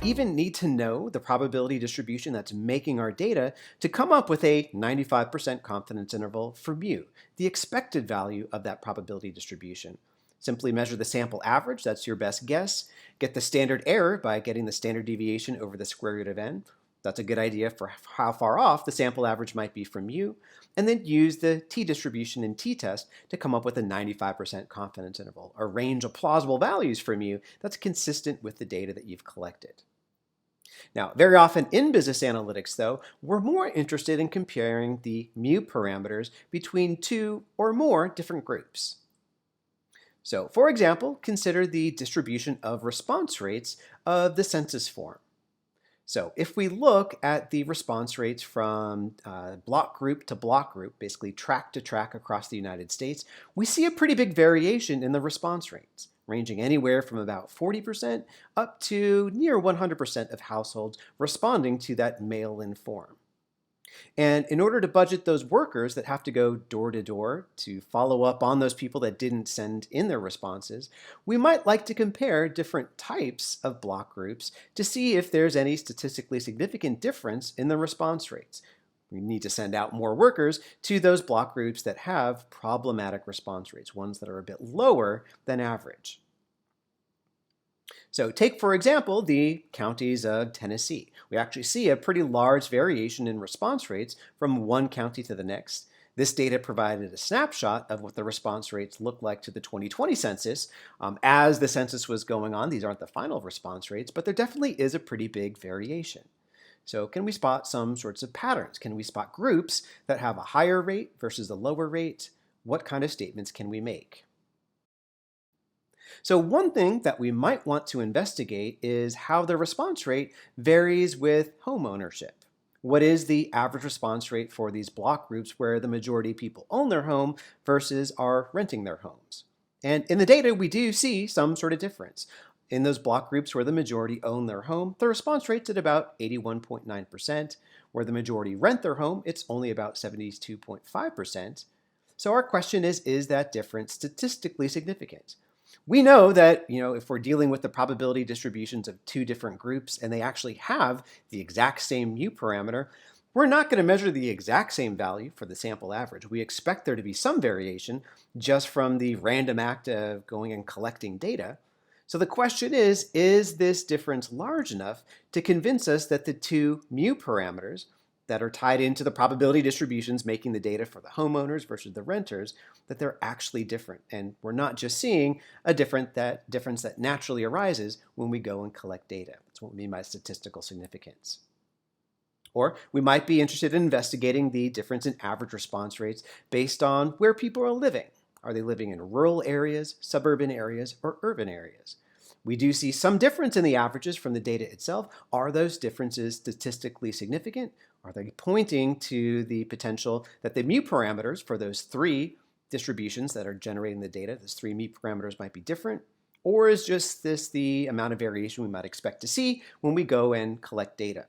even need to know the probability distribution that's making our data to come up with a 95% confidence interval for mu, the expected value of that probability distribution. Simply measure the sample average, that's your best guess. Get the standard error by getting the standard deviation over the square root of n. That's a good idea for how far off the sample average might be from mu. And then use the t-distribution in t.test to come up with a 95% confidence interval, a range of plausible values for mu that's consistent with the data that you've collected. Now, very often in business analytics, though, we're more interested in comparing the mu parameters between two or more different groups. So, for example, consider the distribution of response rates of the census form. So if we look at the response rates from block group to block group, basically track to track across the United States, we see a pretty big variation in the response rates, ranging anywhere from about 40% up to near 100% of households responding to that mail-in form. And in order to budget those workers that have to go door to door to follow up on those people that didn't send in their responses, we might like to compare different types of block groups to see if there's any statistically significant difference in the response rates. We need to send out more workers to those block groups that have problematic response rates, ones that are a bit lower than average. So take, for example, the counties of Tennessee. We actually see a pretty large variation in response rates from one county to the next. This data provided a snapshot of what the response rates looked like to the 2020 census. As the census was going on, these aren't the final response rates, but there definitely is a pretty big variation. So can we spot some sorts of patterns? Can we spot groups that have a higher rate versus a lower rate? What kind of statements can we make? So one thing that we might want to investigate is how the response rate varies with home ownership. What is the average response rate for these block groups where the majority of people own their home versus are renting their homes? And in the data, we do see some sort of difference. In those block groups where the majority own their home, the response rate's at about 81.9%. Where the majority rent their home, it's only about 72.5%. So our question is that difference statistically significant? We know that, if we're dealing with the probability distributions of two different groups and they actually have the exact same mu parameter, we're not going to measure the exact same value for the sample average. We expect there to be some variation just from the random act of going and collecting data. So the question is this difference large enough to convince us that the two mu parameters that are tied into the probability distributions making the data for the homeowners versus the renters, that they're actually different. And we're not just seeing a difference that naturally arises when we go and collect data. That's what we mean by statistical significance. Or we might be interested in investigating the difference in average response rates based on where people are living. Are they living in rural areas, suburban areas, or urban areas? We do see some difference in the averages from the data itself. Are those differences statistically significant? Are they pointing to the potential that the mu parameters for those three distributions that are generating the data, those three mu parameters might be different? Or is just this the amount of variation we might expect to see when we go and collect data?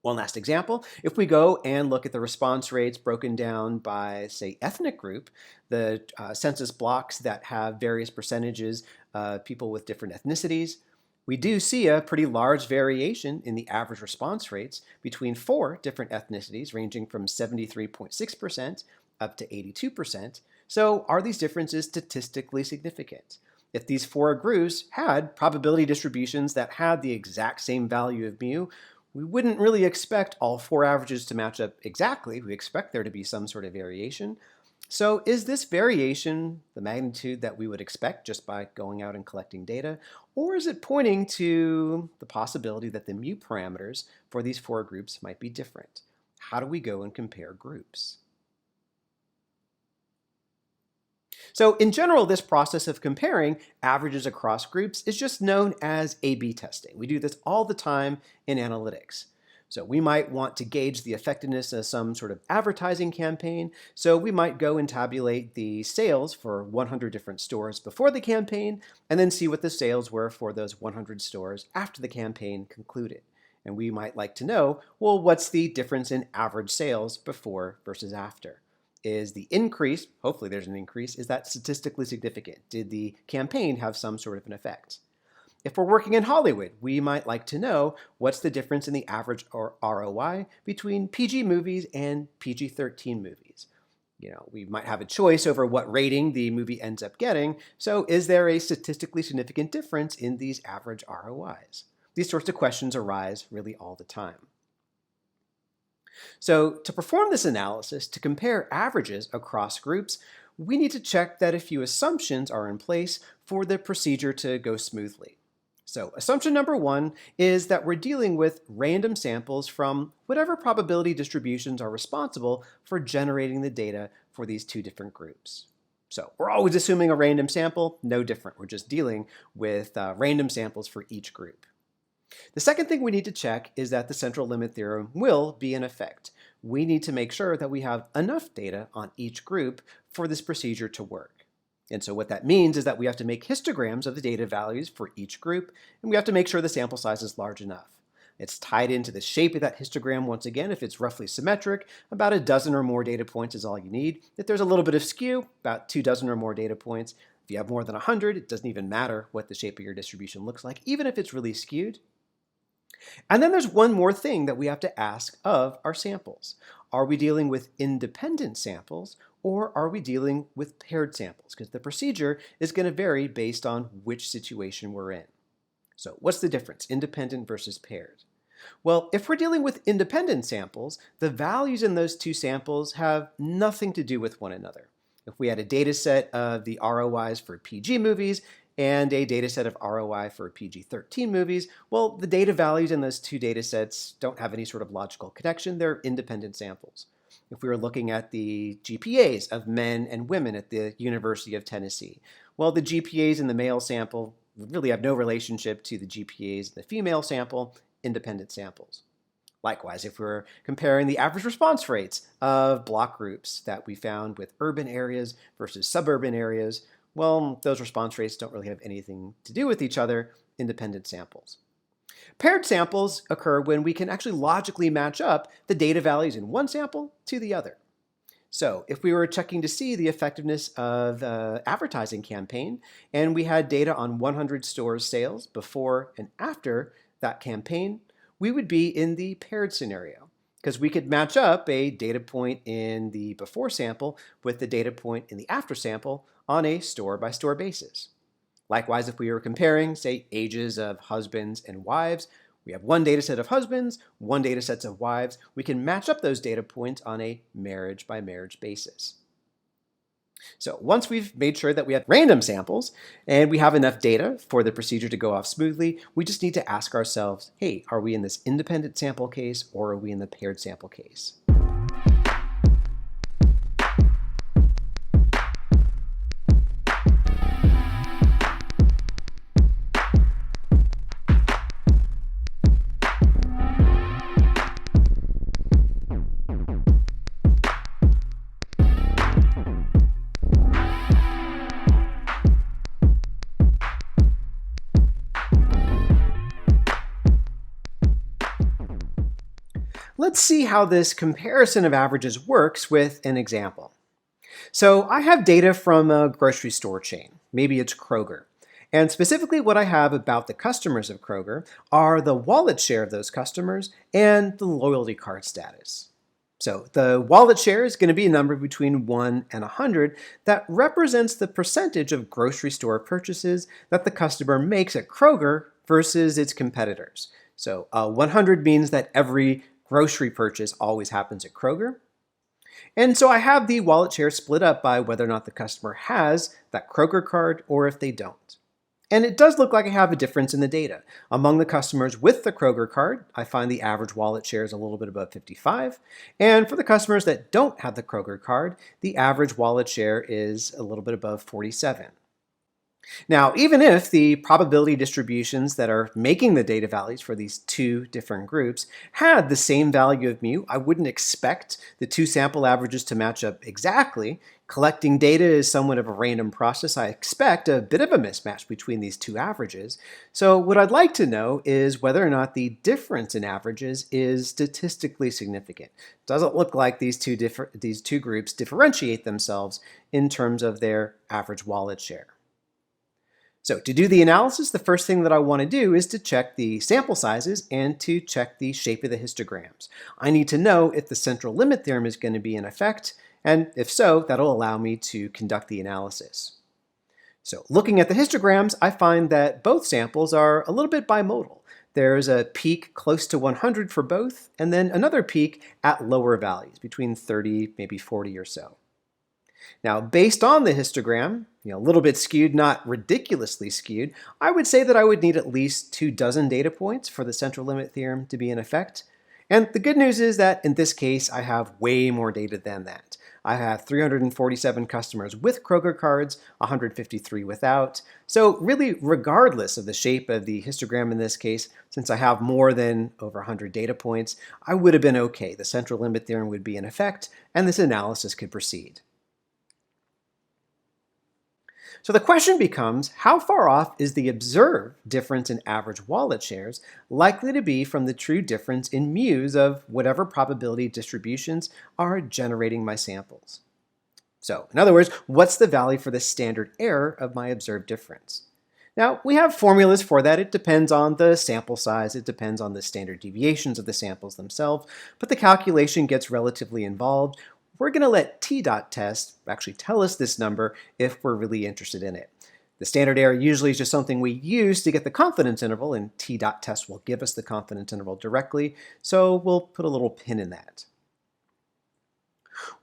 One last example, if we go and look at the response rates broken down by, say, ethnic group, the census blocks that have various percentages of people with different ethnicities, we do see a pretty large variation in the average response rates between four different ethnicities, ranging from 73.6% up to 82%. So are these differences statistically significant? If these four groups had probability distributions that had the exact same value of mu, we wouldn't really expect all four averages to match up exactly. We expect there to be some sort of variation. So is this variation the magnitude that we would expect just by going out and collecting data? Or is it pointing to the possibility that the mu parameters for these four groups might be different? How do we go and compare groups? So in general, this process of comparing averages across groups is just known as A/B testing. We do this all the time in analytics. So we might want to gauge the effectiveness of some sort of advertising campaign. So we might go and tabulate the sales for 100 different stores before the campaign, and then see what the sales were for those 100 stores after the campaign concluded. And we might like to know, well, what's the difference in average sales before versus after? Is the increase, hopefully there's an increase, is that statistically significant? Did the campaign have some sort of an effect? If we're working in Hollywood, we might like to know what's the difference in the average or ROI between PG movies and PG-13 movies. We might have a choice over what rating the movie ends up getting, so is there a statistically significant difference in these average ROIs? These sorts of questions arise really all the time. So to perform this analysis, to compare averages across groups, we need to check that a few assumptions are in place for the procedure to go smoothly. So assumption number one is that we're dealing with random samples from whatever probability distributions are responsible for generating the data for these two different groups. So we're always assuming a random sample, no different. We're just dealing with random samples for each group. The second thing we need to check is that the central limit theorem will be in effect. We need to make sure that we have enough data on each group for this procedure to work. And so what that means is that we have to make histograms of the data values for each group, and we have to make sure the sample size is large enough. It's tied into the shape of that histogram once again. If it's roughly symmetric, about a dozen or more data points is all you need. If there's a little bit of skew, about 2 dozen or more data points. If you have more than 100, it doesn't even matter what the shape of your distribution looks like, even if it's really skewed. And then there's one more thing that we have to ask of our samples. Are we dealing with independent samples, or are we dealing with paired samples? Because the procedure is going to vary based on which situation we're in. So what's the difference, independent versus paired? Well, if we're dealing with independent samples, the values in those two samples have nothing to do with one another. If we had a data set of the ROIs for PG movies and a data set of ROI for PG-13 movies, well, the data values in those two data sets don't have any sort of logical connection. They're independent samples. If we were looking at the GPAs of men and women at the University of Tennessee, well, the GPAs in the male sample really have no relationship to the GPAs in the female sample, independent samples. Likewise, if we're comparing the average response rates of block groups that we found with urban areas versus suburban areas, well, those response rates don't really have anything to do with each other, independent samples. Paired samples occur when we can actually logically match up the data values in one sample to the other. So if we were checking to see the effectiveness of an advertising campaign, and we had data on 100 stores' sales before and after that campaign, we would be in the paired scenario, because we could match up a data point in the before sample with the data point in the after sample on a store-by-store basis. Likewise, if we were comparing, say, ages of husbands and wives, we have one data set of husbands, one data set of wives. We can match up those data points on a marriage-by-marriage basis. So once we've made sure that we have random samples and we have enough data for the procedure to go off smoothly, we just need to ask ourselves, hey, are we in this independent sample case or are we in the paired sample case? Let's see how this comparison of averages works with an example. So I have data from a grocery store chain. Maybe it's Kroger. And specifically what I have about the customers of Kroger are the wallet share of those customers and the loyalty card status. So the wallet share is going to be a number between 1 and 100 that represents the percentage of grocery store purchases that the customer makes at Kroger versus its competitors. So 100 means that every grocery purchase always happens at Kroger. And so I have the wallet share split up by whether or not the customer has that Kroger card or if they don't. And it does look like I have a difference in the data. Among the customers with the Kroger card, I find the average wallet share is a little bit above 55. And for the customers that don't have the Kroger card, the average wallet share is a little bit above 47. Now, even if the probability distributions that are making the data values for these two different groups had the same value of mu, I wouldn't expect the two sample averages to match up exactly. Collecting data is somewhat of a random process. I expect a bit of a mismatch between these two averages. So what I'd like to know is whether or not the difference in averages is statistically significant. Doesn't look like these two groups differentiate themselves in terms of their average wallet share. So to do the analysis, the first thing that I want to do is to check the sample sizes and to check the shape of the histograms. I need to know if the central limit theorem is going to be in effect, and if so, that'll allow me to conduct the analysis. So looking at the histograms, I find that both samples are a little bit bimodal. There's a peak close to 100 for both, and then another peak at lower values, between 30, maybe 40 or so. Now, based on the histogram, a little bit skewed, not ridiculously skewed, I would say that I would need at least 24 data points for the central limit theorem to be in effect. And the good news is that in this case, I have way more data than that. I have 347 customers with Kroger cards, 153 without. So really, regardless of the shape of the histogram in this case, since I have more than over 100 data points, I would have been okay. The central limit theorem would be in effect, and this analysis could proceed. So the question becomes, how far off is the observed difference in average wallet shares likely to be from the true difference in mu's of whatever probability distributions are generating my samples? So, in other words, what's the value for the standard error of my observed difference? Now, we have formulas for that. It depends on the sample size, it depends on the standard deviations of the samples themselves, but the calculation gets relatively involved. We're going to let t.test actually tell us this number if we're really interested in it. The standard error usually is just something we use to get the confidence interval, and t.test will give us the confidence interval directly, so we'll put a little pin in that.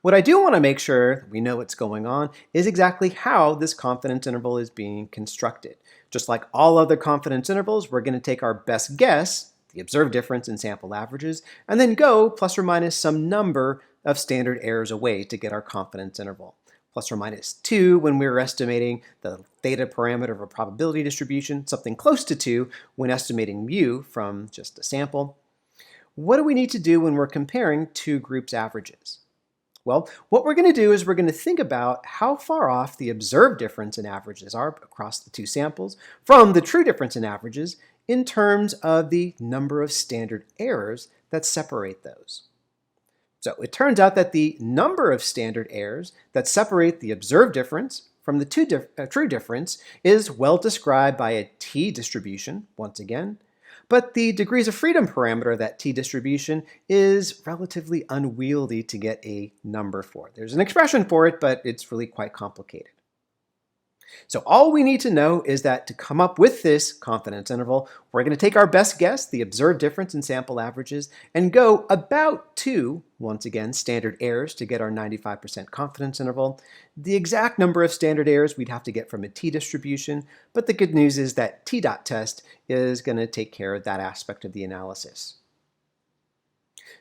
What I do want to make sure we know what's going on is exactly how this confidence interval is being constructed. Just like all other confidence intervals, we're going to take our best guess, the observed difference in sample averages, and then go plus or minus some number of standard errors away to get our confidence interval. Plus or minus 2 when we're estimating the theta parameter of a probability distribution, something close to 2 when estimating mu from just a sample. What do we need to do when we're comparing two groups' averages? Well, what we're going to do is we're going to think about how far off the observed difference in averages are across the two samples from the true difference in averages in terms of the number of standard errors that separate those. So it turns out that the number of standard errors that separate the observed difference from the true difference is well described by a t-distribution, once again, but the degrees of freedom parameter of that t-distribution is relatively unwieldy to get a number for. There's an expression for it, but it's really quite complicated. So all we need to know is that to come up with this confidence interval, we're going to take our best guess, the observed difference in sample averages, and go about 2, once again, standard errors to get our 95% confidence interval. The exact number of standard errors we'd have to get from a t-distribution, but the good news is that t.test is going to take care of that aspect of the analysis.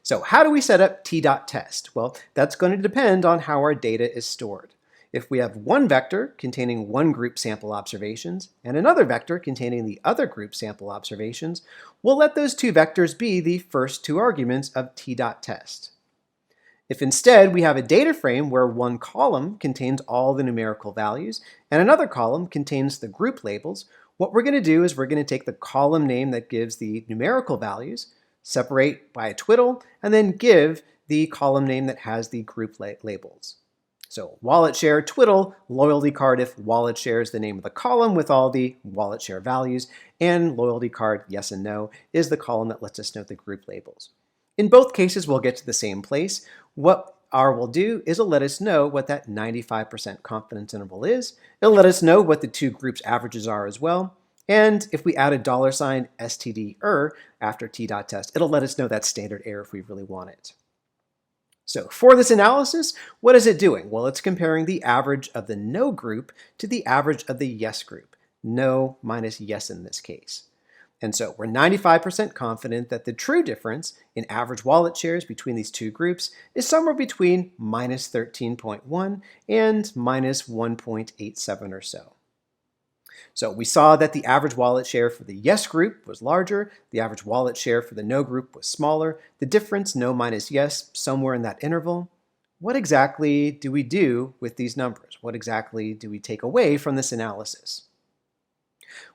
So how do we set up t.test? Well, that's going to depend on how our data is stored. If we have one vector containing one group sample observations and another vector containing the other group sample observations, we'll let those two vectors be the first two arguments of t.test. If instead we have a data frame where one column contains all the numerical values and another column contains the group labels, what we're going to do is we're going to take the column name that gives the numerical values, separate by a twiddle, and then give the column name that has the group labels. So wallet share twiddle, loyalty card if wallet share is the name of the column with all the wallet share values, and loyalty card yes and no is the column that lets us know the group labels. In both cases, we'll get to the same place. What R will do is it'll let us know what that 95% confidence interval is. It'll let us know what the two groups' averages are as well. And if we add a $STD after t.test, it'll let us know that standard error if we really want it. So for this analysis, what is it doing? Well, it's comparing the average of the no group to the average of the yes group. No minus yes in this case. And so we're 95% confident that the true difference in average wallet shares between these two groups is somewhere between minus 13.1 and minus 1.87 or so. So we saw that the average wallet share for the yes group was larger, the average wallet share for the no group was smaller, the difference, no minus yes, somewhere in that interval. What exactly do we do with these numbers? What exactly do we take away from this analysis?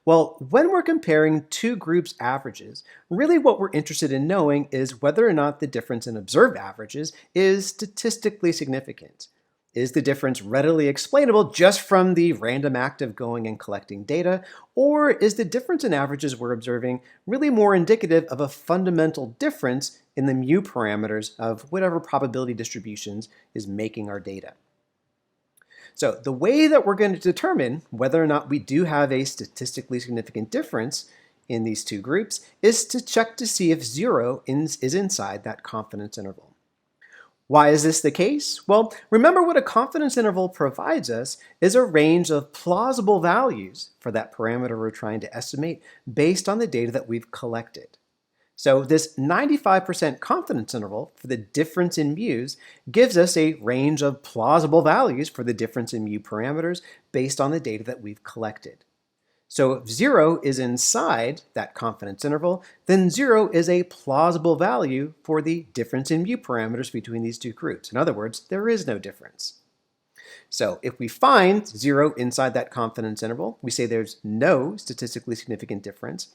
Well, when we're comparing two groups' averages, really what we're interested in knowing is whether or not the difference in observed averages is statistically significant. Is the difference readily explainable just from the random act of going and collecting data, or is the difference in averages we're observing really more indicative of a fundamental difference in the mu parameters of whatever probability distributions is making our data? So the way that we're going to determine whether or not we do have a statistically significant difference in these two groups is to check to see if 0 is inside that confidence interval. Why is this the case? Well, remember what a confidence interval provides us is a range of plausible values for that parameter we're trying to estimate based on the data that we've collected. So this 95% confidence interval for the difference in mu's gives us a range of plausible values for the difference in mu parameters based on the data that we've collected. So if 0 is inside that confidence interval, then 0 is a plausible value for the difference in mu parameters between these two groups. In other words, there is no difference. So if we find 0 inside that confidence interval, we say there's no statistically significant difference.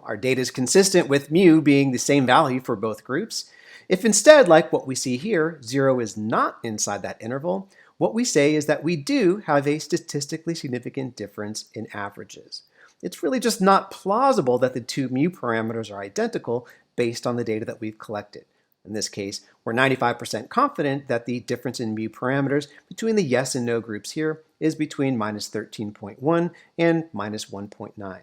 Our data is consistent with mu being the same value for both groups. If instead, like what we see here, 0 is not inside that interval, what we say is that we do have a statistically significant difference in averages. It's really just not plausible that the two mu parameters are identical based on the data that we've collected. In this case, we're 95% confident that the difference in mu parameters between the yes and no groups here is between minus 13.1 and minus 1.9.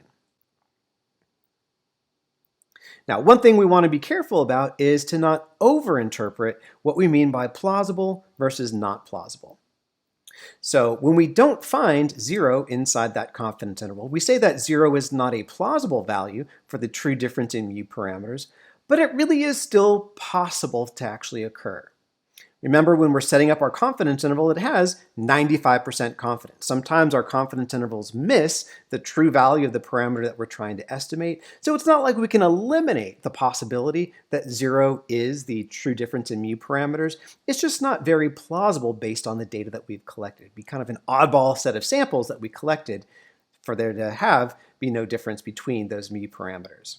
Now, one thing we want to be careful about is to not overinterpret what we mean by plausible versus not plausible. So when we don't find 0 inside that confidence interval, we say that 0 is not a plausible value for the true difference in mu parameters, but it really is still possible to actually occur. Remember, when we're setting up our confidence interval, it has 95% confidence. Sometimes our confidence intervals miss the true value of the parameter that we're trying to estimate. So it's not like we can eliminate the possibility that 0 is the true difference in mu parameters. It's just not very plausible based on the data that we've collected. It'd be kind of an oddball set of samples that we collected for there to be no difference between those mu parameters.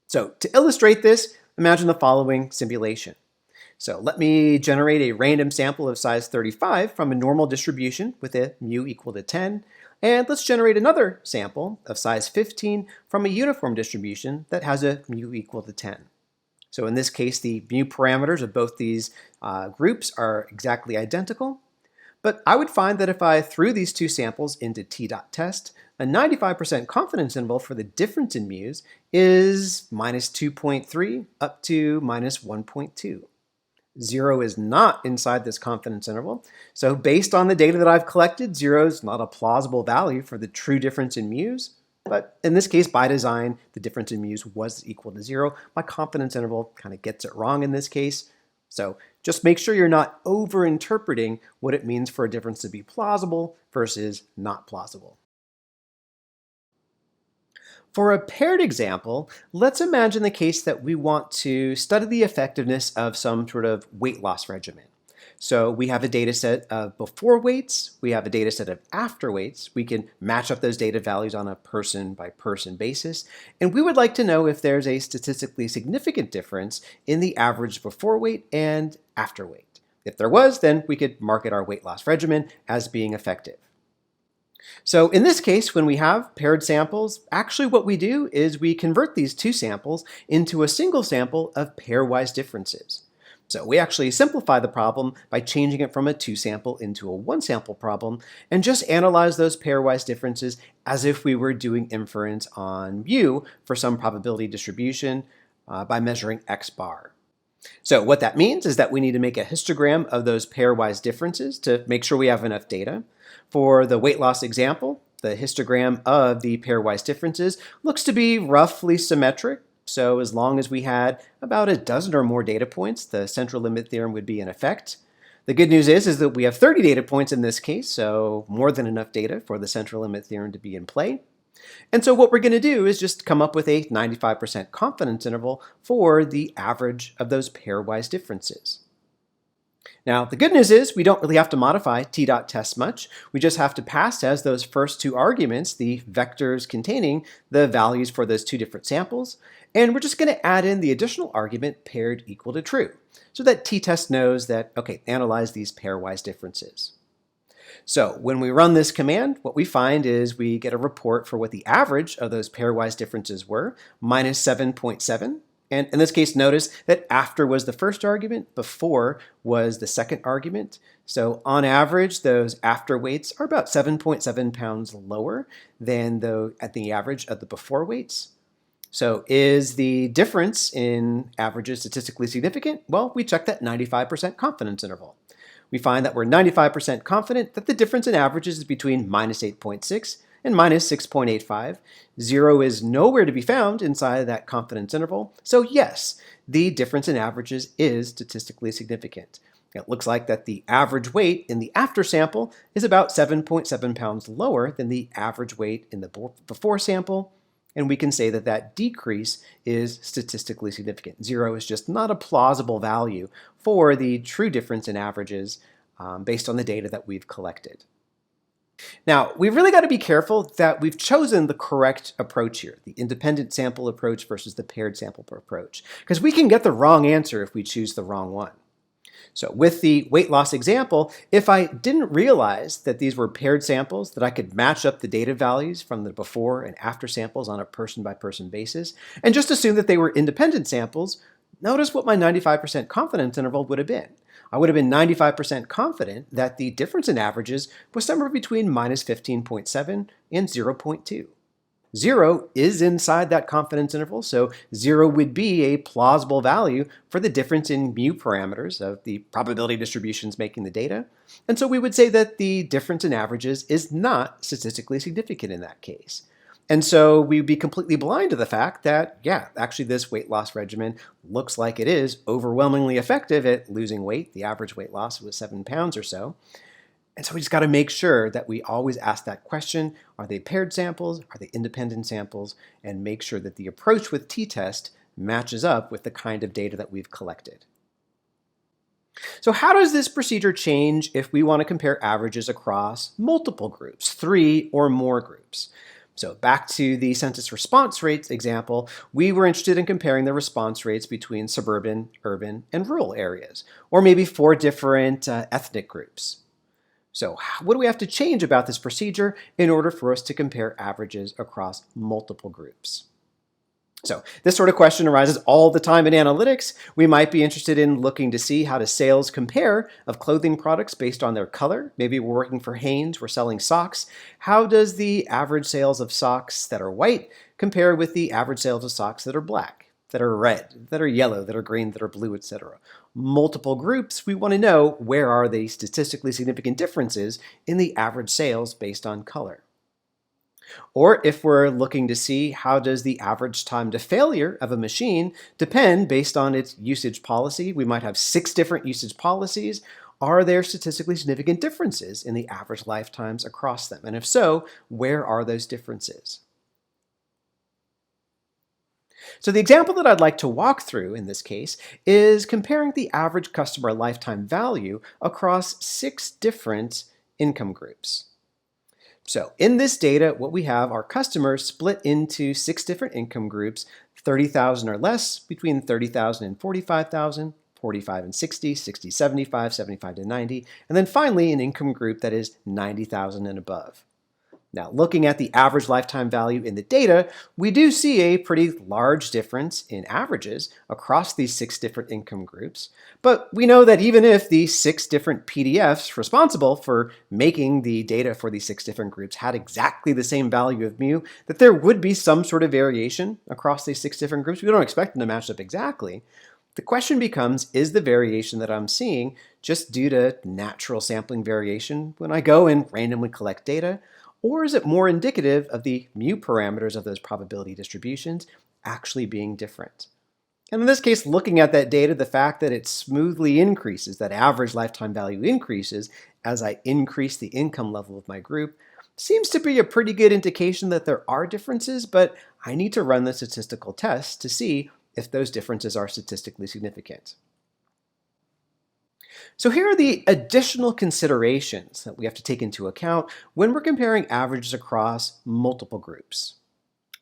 So to illustrate this, imagine the following simulation. So let me generate a random sample of size 35 from a normal distribution with a mu equal to 10. And let's generate another sample of size 15 from a uniform distribution that has a mu equal to 10. So in this case, the mu parameters of both these groups are exactly identical. But I would find that if I threw these two samples into t.test, a 95% confidence interval for the difference in mu's is minus 2.3 up to minus 1.2. 0 is not inside this confidence interval. So based on the data that I've collected, 0 is not a plausible value for the true difference in mu's. But in this case, by design, the difference in mu's was equal to 0. My confidence interval kind of gets it wrong in this case. So just make sure you're not overinterpreting what it means for a difference to be plausible versus not plausible. For a paired example, let's imagine the case that we want to study the effectiveness of some sort of weight loss regimen. So we have a data set of before weights, we have a data set of after weights. We can match up those data values on a person-by-person basis, and we would like to know if there's a statistically significant difference in the average before weight and after weight. If there was, then we could market our weight loss regimen as being effective. So in this case, when we have paired samples, actually what we do is we convert these two samples into a single sample of pairwise differences. So we actually simplify the problem by changing it from a two-sample into a one-sample problem and just analyze those pairwise differences as if we were doing inference on mu for some probability distribution by measuring x bar. So what that means is that we need to make a histogram of those pairwise differences to make sure we have enough data. For the weight loss example, the histogram of the pairwise differences looks to be roughly symmetric. So as long as we had about a dozen or more data points, the central limit theorem would be in effect. The good news is that we have 30 data points in this case, so more than enough data for the central limit theorem to be in play. And so what we're going to do is just come up with a 95% confidence interval for the average of those pairwise differences. Now, the good news is we don't really have to modify t.test much. We just have to pass as those first two arguments the vectors containing the values for those two different samples. And we're just going to add in the additional argument paired equal to true, so that t.test knows that, okay, analyze these pairwise differences. So when we run this command, what we find is we get a report for what the average of those pairwise differences were, minus 7.7. And in this case, notice that after was the first argument, before was the second argument. So on average, those after weights are about 7.7 pounds lower than at the average of the before weights. So is the difference in averages statistically significant? Well, we check that 95% confidence interval. We find that we're 95% confident that the difference in averages is between minus 8.6 and minus 6.85. 0 is nowhere to be found inside of that confidence interval. So yes, the difference in averages is statistically significant. It looks like that the average weight in the after sample is about 7.7 pounds lower than the average weight in the before sample. And we can say that that decrease is statistically significant. 0 is just not a plausible value for the true difference in averages based on the data that we've collected. Now, we've really got to be careful that we've chosen the correct approach here, the independent sample approach versus the paired sample approach, because we can get the wrong answer if we choose the wrong one. So with the weight loss example, if I didn't realize that these were paired samples, that I could match up the data values from the before and after samples on a person-by-person basis, and just assume that they were independent samples, notice what my 95% confidence interval would have been. I would have been 95% confident that the difference in averages was somewhere between minus 15.7 and 0.2. 0 is inside that confidence interval, so 0 would be a plausible value for the difference in mu parameters of the probability distributions making the data. And so we would say that the difference in averages is not statistically significant in that case. And so we'd be completely blind to the fact that, yeah, actually this weight loss regimen looks like it is overwhelmingly effective at losing weight. The average weight loss was 7 pounds or so. And so we just got to make sure that we always ask that question, are they paired samples, are they independent samples, and make sure that the approach with t-test matches up with the kind of data that we've collected. So how does this procedure change if we want to compare averages across multiple groups, 3 or more groups? So back to the census response rates example, we were interested in comparing the response rates between suburban, urban, and rural areas, or maybe 4 different ethnic groups. So what do we have to change about this procedure in order for us to compare averages across multiple groups? So this sort of question arises all the time in analytics. We might be interested in looking to see how do sales compare of clothing products based on their color. Maybe we're working for Hanes, we're selling socks. How does the average sales of socks that are white compare with the average sales of socks that are black, that are red, that are yellow, that are green, that are blue, etc.? Multiple groups, we want to know where are the statistically significant differences in the average sales based on color. Or if we're looking to see how does the average time to failure of a machine depend based on its usage policy, we might have 6 different usage policies. Are there statistically significant differences in the average lifetimes across them? And if so, where are those differences? So the example that I'd like to walk through in this case is comparing the average customer lifetime value across 6 different income groups. So in this data, what we have are customers split into 6 different income groups, 30,000 or less, between 30,000 and 45,000, 45 and 60, 60, 75, 75 to 90, and then finally an income group that is 90,000 and above. Now, looking at the average lifetime value in the data, we do see a pretty large difference in averages across these 6 different income groups. But we know that even if the 6 different PDFs responsible for making the data for these 6 different groups had exactly the same value of mu, that there would be some sort of variation across these 6 different groups. We don't expect them to match up exactly. The question becomes, is the variation that I'm seeing just due to natural sampling variation when I go and randomly collect data? Or is it more indicative of the mu parameters of those probability distributions actually being different? And in this case, looking at that data, the fact that it smoothly increases, that average lifetime value increases as I increase the income level of my group, seems to be a pretty good indication that there are differences, but I need to run the statistical test to see if those differences are statistically significant. So here are the additional considerations that we have to take into account when we're comparing averages across multiple groups.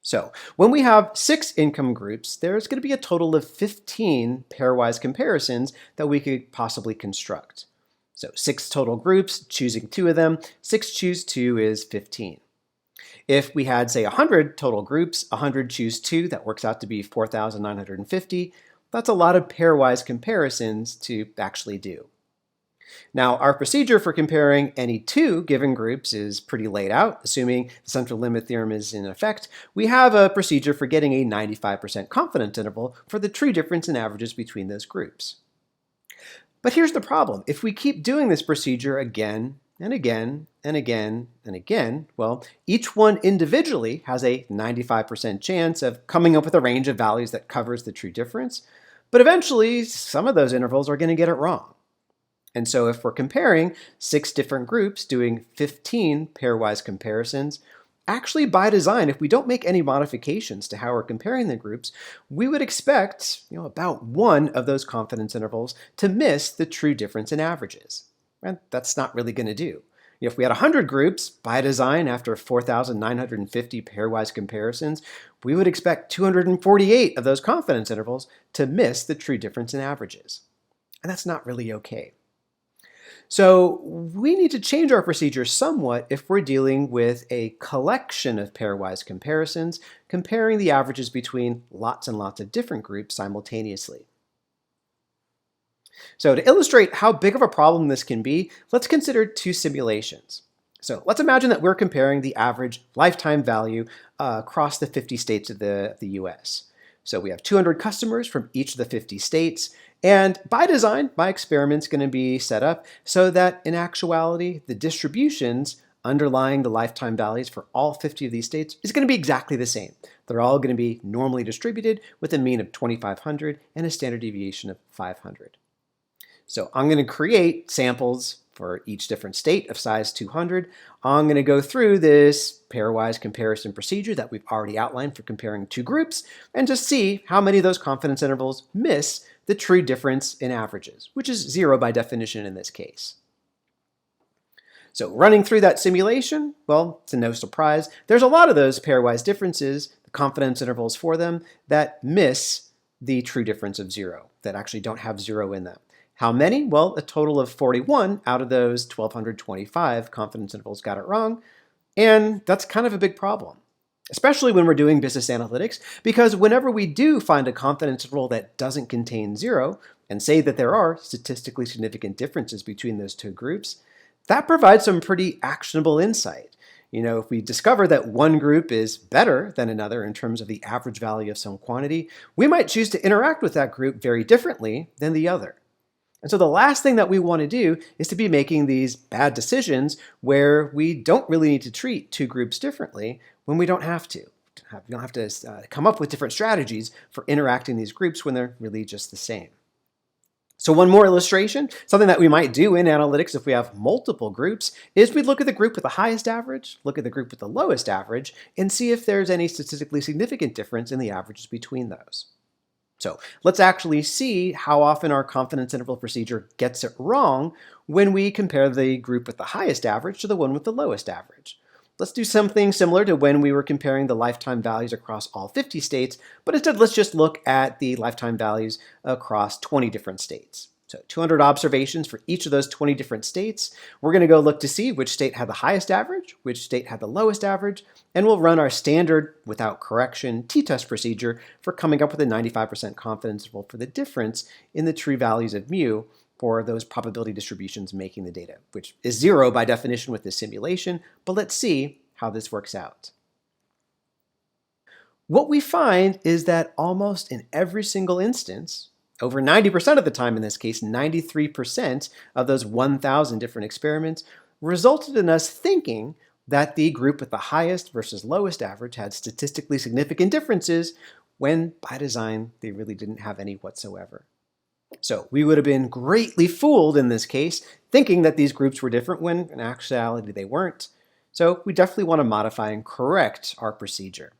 So when we have 6 income groups, there's going to be a total of 15 pairwise comparisons that we could possibly construct. So 6 total groups, choosing 2 of them, 6 choose 2 is 15. If we had, say, 100 total groups, 100 choose 2, that works out to be 4,950. That's a lot of pairwise comparisons to actually do. Now, our procedure for comparing any 2 given groups is pretty laid out. Assuming the central limit theorem is in effect, we have a procedure for getting a 95% confidence interval for the true difference in averages between those groups. But here's the problem. If we keep doing this procedure again and again and again and again, well, each one individually has a 95% chance of coming up with a range of values that covers the true difference. But eventually, some of those intervals are going to get it wrong. And so if we're comparing 6 different groups doing 15 pairwise comparisons, actually by design, if we don't make any modifications to how we're comparing the groups, we would expect about one of those confidence intervals to miss the true difference in averages. And that's not really going to do. If we had 100 groups, by design, after 4,950 pairwise comparisons, we would expect 248 of those confidence intervals to miss the true difference in averages. And that's not really okay. So we need to change our procedure somewhat if we're dealing with a collection of pairwise comparisons, comparing the averages between lots and lots of different groups simultaneously. So to illustrate how big of a problem this can be, let's consider 2 simulations. So let's imagine that we're comparing the average lifetime value across the 50 states of the US. So we have 200 customers from each of the 50 states, and by design, my experiment's going to be set up so that in actuality, the distributions underlying the lifetime values for all 50 of these states is going to be exactly the same. They're all going to be normally distributed with a mean of 2,500 and a standard deviation of 500. So I'm going to create samples for each different state of size 200. I'm going to go through this pairwise comparison procedure that we've already outlined for comparing 2 groups and just see how many of those confidence intervals miss the true difference in averages, which is 0 by definition in this case. So running through that simulation, well, to no surprise, there's a lot of those pairwise differences, the confidence intervals for them, that miss the true difference of 0, that actually don't have 0 in them. How many? Well, a total of 41 out of those 1,225 confidence intervals got it wrong, and that's kind of a big problem, especially when we're doing business analytics, because whenever we do find a confidence interval that doesn't contain 0, and say that there are statistically significant differences between those 2 groups, that provides some pretty actionable insight. If we discover that one group is better than another in terms of the average value of some quantity, we might choose to interact with that group very differently than the other. And so the last thing that we want to do is to be making these bad decisions where we don't really need to treat 2 groups differently when we don't have to. We don't have to come up with different strategies for interacting these groups when they're really just the same. So one more illustration, something that we might do in analytics if we have multiple groups, is we look at the group with the highest average, look at the group with the lowest average, and see if there's any statistically significant difference in the averages between those. So let's actually see how often our confidence interval procedure gets it wrong when we compare the group with the highest average to the one with the lowest average. Let's do something similar to when we were comparing the lifetime values across all 50 states, but instead let's just look at the lifetime values across 20 different states. So 200 observations for each of those 20 different states. We're going to go look to see which state had the highest average, which state had the lowest average, and we'll run our standard, without correction, t.test procedure for coming up with a 95% confidence interval for the difference in the true values of mu for those probability distributions making the data, which is 0 by definition with this simulation, but let's see how this works out. What we find is that almost in every single instance, over 90% of the time in this case, 93% of those 1,000 different experiments resulted in us thinking that the group with the highest versus lowest average had statistically significant differences when, by design, they really didn't have any whatsoever. So we would have been greatly fooled in this case, thinking that these groups were different when in actuality they weren't. So we definitely want to modify and correct our procedure.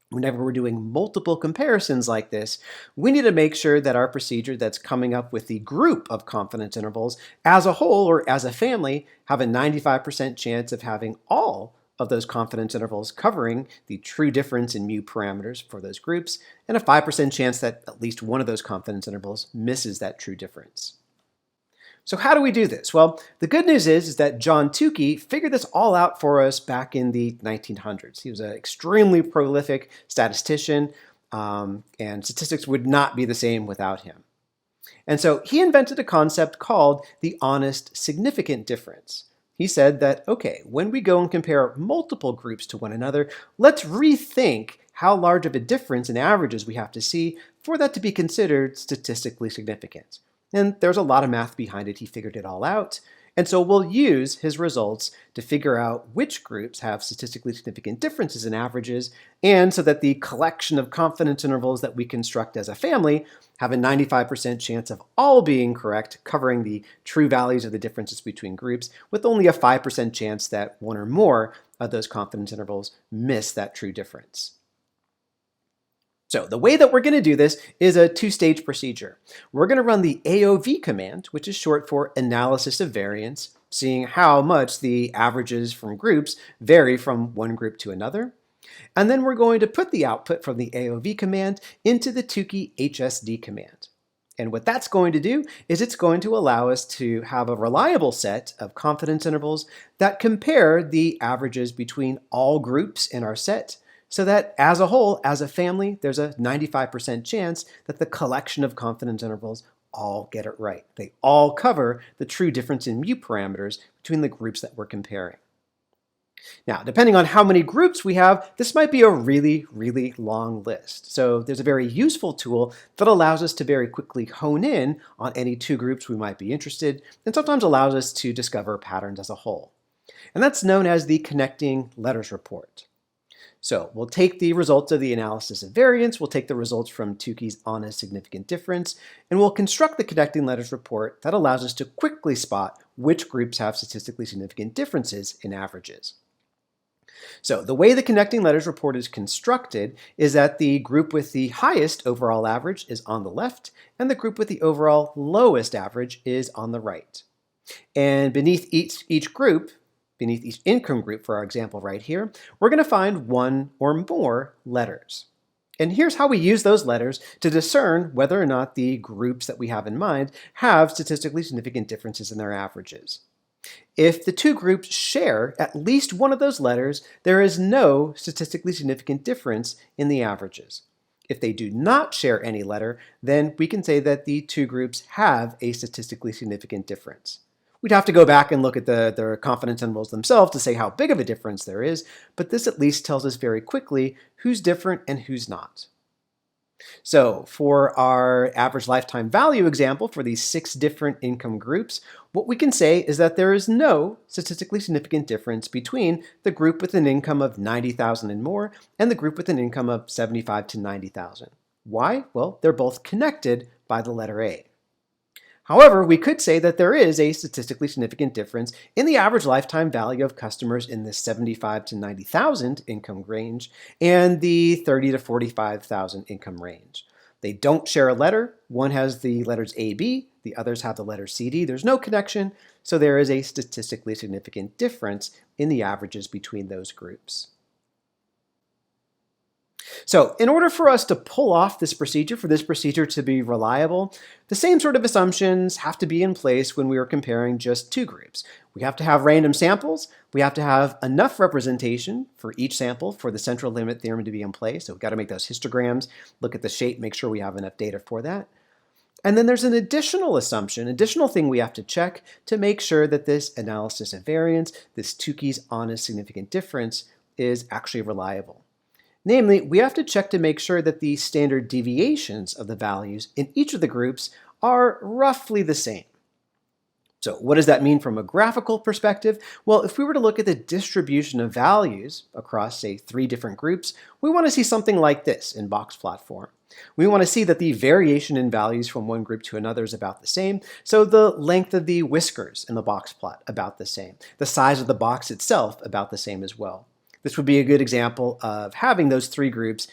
Whenever we're doing multiple comparisons like this, we need to make sure that our procedure that's coming up with the group of confidence intervals as a whole or as a family have a 95% chance of having all of those confidence intervals covering the true difference in mu parameters for those groups, and a 5% chance that at least one of those confidence intervals misses that true difference. So how do we do this? Well, the good news is that John Tukey figured this all out for us back in the 1900s. He was an extremely prolific statistician, and statistics would not be the same without him. And so he invented a concept called the honest significant difference. He said that, okay, when we go and compare multiple groups to one another, let's rethink how large of a difference in averages we have to see for that to be considered statistically significant. And there's a lot of math behind it. He figured it all out. And so we'll use his results to figure out which groups have statistically significant differences in averages, and so that the collection of confidence intervals that we construct as a family have a 95% chance of all being correct, covering the true values of the differences between groups, with only a 5% chance that one or more of those confidence intervals miss that true difference. So the way that we're going to do this is a two-stage procedure. We're going to run the AOV command, which is short for analysis of variance, seeing how much the averages from groups vary from one group to another. And then we're going to put the output from the AOV command into the Tukey HSD command. And what that's going to do is it's going to allow us to have a reliable set of confidence intervals that compare the averages between all groups in our set, so that as a whole, as a family, there's a 95% chance that the collection of confidence intervals all get it right. They all cover the true difference in mu parameters between the groups that we're comparing. Now, depending on how many groups we have, this might be a really, really long list. So there's a very useful tool that allows us to very quickly hone in on any two groups we might be interested, and sometimes allows us to discover patterns as a whole. And that's known as the connecting letters report. So we'll take the results of the analysis of variance, we'll take the results from Tukey's honest significant difference, and we'll construct the connecting letters report that allows us to quickly spot which groups have statistically significant differences in averages. So the way the connecting letters report is constructed is that the group with the highest overall average is on the left, and the group with the overall lowest average is on the right. And beneath each group, beneath each income group, for our example right here, we're going to find one or more letters. And here's how we use those letters to discern whether or not the groups that we have in mind have statistically significant differences in their averages. If the two groups share at least one of those letters, there is no statistically significant difference in the averages. If they do not share any letter, then we can say that the two groups have a statistically significant difference. We'd have to go back and look at the confidence intervals themselves to say how big of a difference there is, but this at least tells us very quickly who's different and who's not. So for our average lifetime value example for these 6 different income groups, what we can say is that there is no statistically significant difference between the group with an income of $90,000 and more and the group with an income of $75,000 to $90,000. Why? Well, they're both connected by the letter A. However, we could say that there is a statistically significant difference in the average lifetime value of customers in the $75,000 to $90,000 income range and the $30,000 to $45,000 income range. They don't share a letter. One has the letters AB, the others have the letter CD. There's no connection, so there is a statistically significant difference in the averages between those groups. So in order for us to pull off this procedure, for this procedure to be reliable, the same sort of assumptions have to be in place when we are comparing just two groups. We have to have random samples. We have to have enough representation for each sample for the central limit theorem to be in place. So we've got to make those histograms, look at the shape, make sure we have enough data for that. And then there's an additional assumption, additional thing we have to check to make sure that this analysis of variance, this Tukey's honest significant difference, is actually reliable. Namely, we have to check to make sure that the standard deviations of the values in each of the groups are roughly the same. So what does that mean from a graphical perspective? Well, if we were to look at the distribution of values across, say, 3 different groups, we want to see something like this in box plot form. We want to see that the variation in values from one group to another is about the same, so the length of the whiskers in the box plot about the same, the size of the box itself about the same as well. This would be a good example of having those three groups,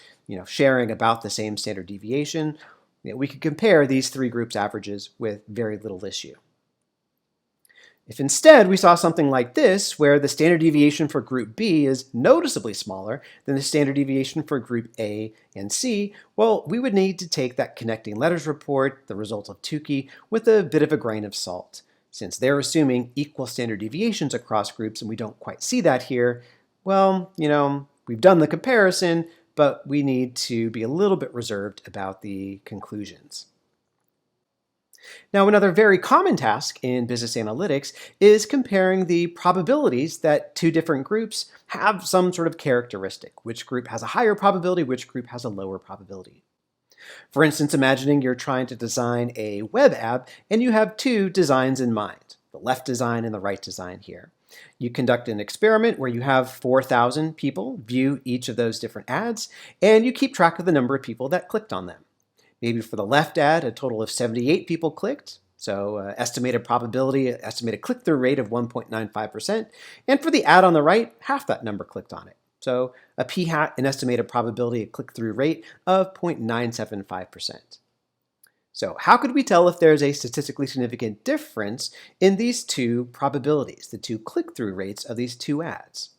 sharing about the same standard deviation. We could compare these three groups' averages with very little issue. If instead we saw something like this, where the standard deviation for group B is noticeably smaller than the standard deviation for group A and C, well, we would need to take that connecting letters report, the result of Tukey, with a bit of a grain of salt. Since they're assuming equal standard deviations across groups and we don't quite see that here, well, we've done the comparison, but we need to be a little bit reserved about the conclusions. Now, another very common task in business analytics is comparing the probabilities that two different groups have some sort of characteristic. Which group has a higher probability, which group has a lower probability. For instance, imagining you're trying to design a web app and you have two designs in mind, the left design and the right design here. You conduct an experiment where you have 4,000 people view each of those different ads, and you keep track of the number of people that clicked on them. Maybe for the left ad, a total of 78 people clicked, so estimated probability, estimated click-through rate of 1.95%. And for the ad on the right, half that number clicked on it. So a p-hat, an estimated probability, a click-through rate of 0.975%. So how could we tell if there's a statistically significant difference in these two probabilities, the two click-through rates of these two ads?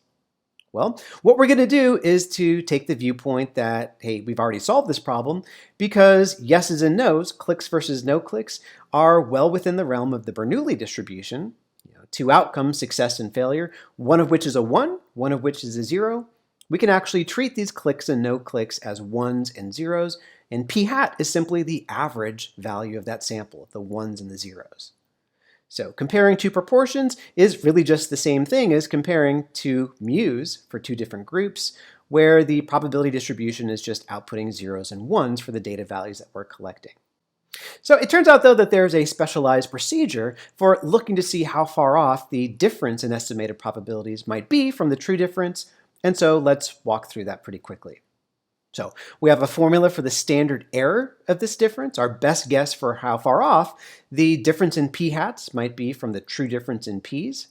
Well, what we're going to do is to take the viewpoint that, hey, we've already solved this problem because yeses and nos, clicks versus no clicks, are well within the realm of the Bernoulli distribution. Two outcomes, success and failure, one of which is a 1, one of which is a 0. We can actually treat these clicks and no clicks as 1s and 0s, and p-hat is simply the average value of that sample, the 1s and the 0s. So comparing two proportions is really just the same thing as comparing two mu's for two different groups, where the probability distribution is just outputting 0s and 1s for the data values that we're collecting. So it turns out, though, that there's a specialized procedure for looking to see how far off the difference in estimated probabilities might be from the true difference, and so let's walk through that pretty quickly. So we have a formula for the standard error of this difference, our best guess for how far off the difference in p-hats might be from the true difference in p's.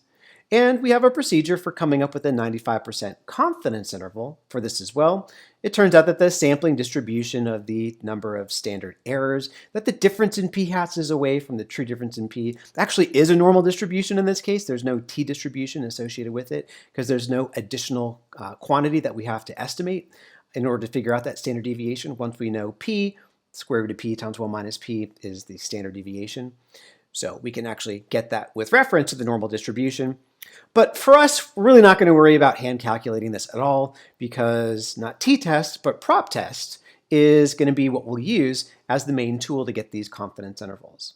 And we have a procedure for coming up with a 95% confidence interval for this as well. It turns out that the sampling distribution of the number of standard errors, that the difference in p-hats is away from the true difference in p, actually is a normal distribution in this case. There's no t-distribution associated with it because there's no additional quantity that we have to estimate in order to figure out that standard deviation. Once we know p, square root of p times 1 minus p is the standard deviation. So we can actually get that with reference to the normal distribution. But for us, we're really not going to worry about hand calculating this at all because not t.test, but prop.test is going to be what we'll use as the main tool to get these confidence intervals.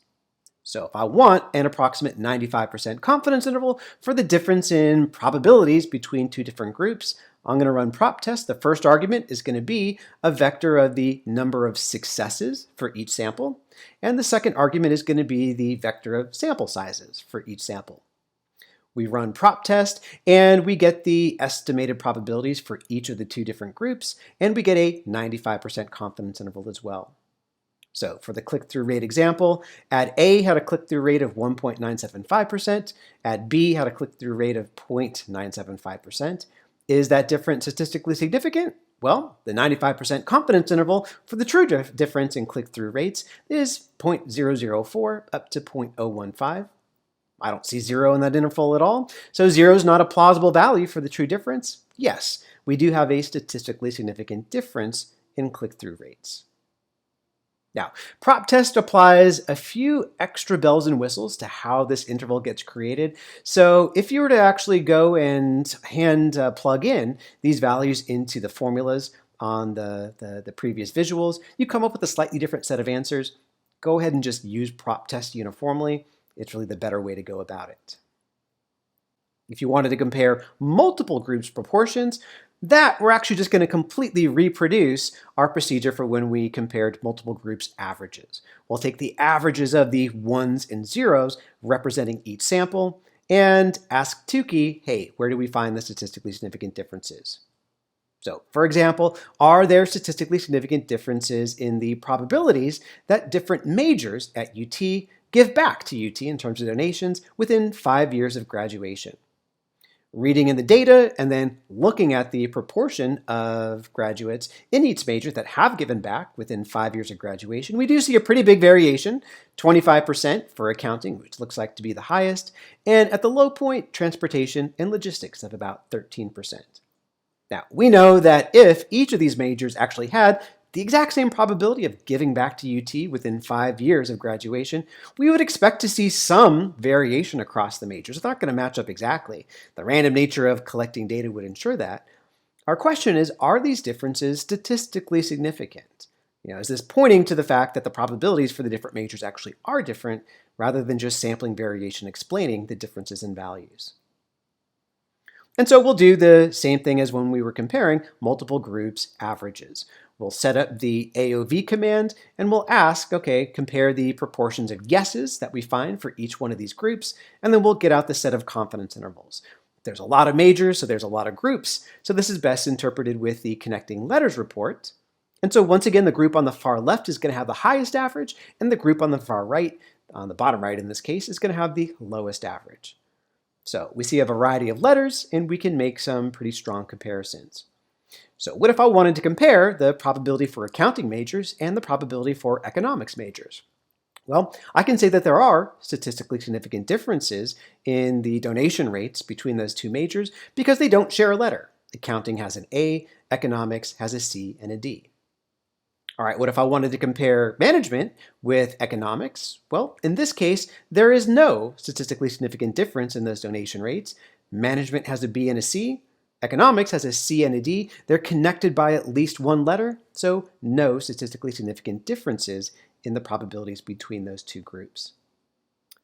So if I want an approximate 95% confidence interval for the difference in probabilities between two different groups, I'm going to run prop.test. The first argument is going to be a vector of the number of successes for each sample, and the second argument is going to be the vector of sample sizes for each sample. We run prop.test, and we get the estimated probabilities for each of the two different groups, and we get a 95% confidence interval as well. So for the click-through rate example, ad A had a click-through rate of 1.975%, ad B had a click-through rate of 0.975%. Is that difference statistically significant? Well, the 95% confidence interval for the true difference in click-through rates is 0.004 up to 0.015. I don't see 0 in that interval at all. So 0 is not a plausible value for the true difference. Yes, we do have a statistically significant difference in click-through rates. Now, prop.test applies a few extra bells and whistles to how this interval gets created. So if you were to actually go and hand plug in these values into the formulas on the previous visuals, you come up with a slightly different set of answers. Go ahead and just use prop.test uniformly. It's really the better way to go about it. If you wanted to compare multiple groups' proportions, that we're actually just going to completely reproduce our procedure for when we compared multiple groups' averages. We'll take the averages of the 1s and 0s representing each sample and ask Tukey, hey, where do we find the statistically significant differences? So, for example, are there statistically significant differences in the probabilities that different majors at UT give back to UT in terms of donations within 5 years of graduation? Reading in the data and then looking at the proportion of graduates in each major that have given back within 5 years of graduation, we do see a pretty big variation, 25% for accounting, which looks like to be the highest, and at the low point, transportation and logistics of about 13%. Now, we know that if each of these majors actually had the exact same probability of giving back to UT within 5 years of graduation, we would expect to see some variation across the majors. It's not going to match up exactly. The random nature of collecting data would ensure that. Our question is, are these differences statistically significant? Is this pointing to the fact that the probabilities for the different majors actually are different, rather than just sampling variation explaining the differences in values? And so we'll do the same thing as when we were comparing multiple groups' averages. We'll set up the AOV command and we'll ask, okay, compare the proportions of yeses that we find for each one of these groups, and then we'll get out the set of confidence intervals. There's a lot of majors, so there's a lot of groups, so this is best interpreted with the connecting letters report. And so once again, the group on the far left is going to have the highest average, and the group on the far right, on the bottom right in this case, is going to have the lowest average. So we see a variety of letters, and we can make some pretty strong comparisons. So what if I wanted to compare the probability for accounting majors and the probability for economics majors? Well, I can say that there are statistically significant differences in the donation rates between those two majors because they don't share a letter. Accounting has an A, economics has a C and a D. All right, what if I wanted to compare management with economics? Well, in this case, there is no statistically significant difference in those donation rates. Management has a B and a C. Economics has a C and a D. They're connected by at least one letter, so no statistically significant differences in the probabilities between those two groups.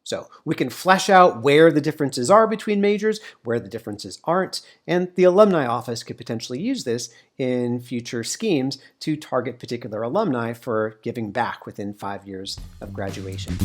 So we can flesh out where the differences are between majors, where the differences aren't, and the alumni office could potentially use this in future schemes to target particular alumni for giving back within 5 years of graduation.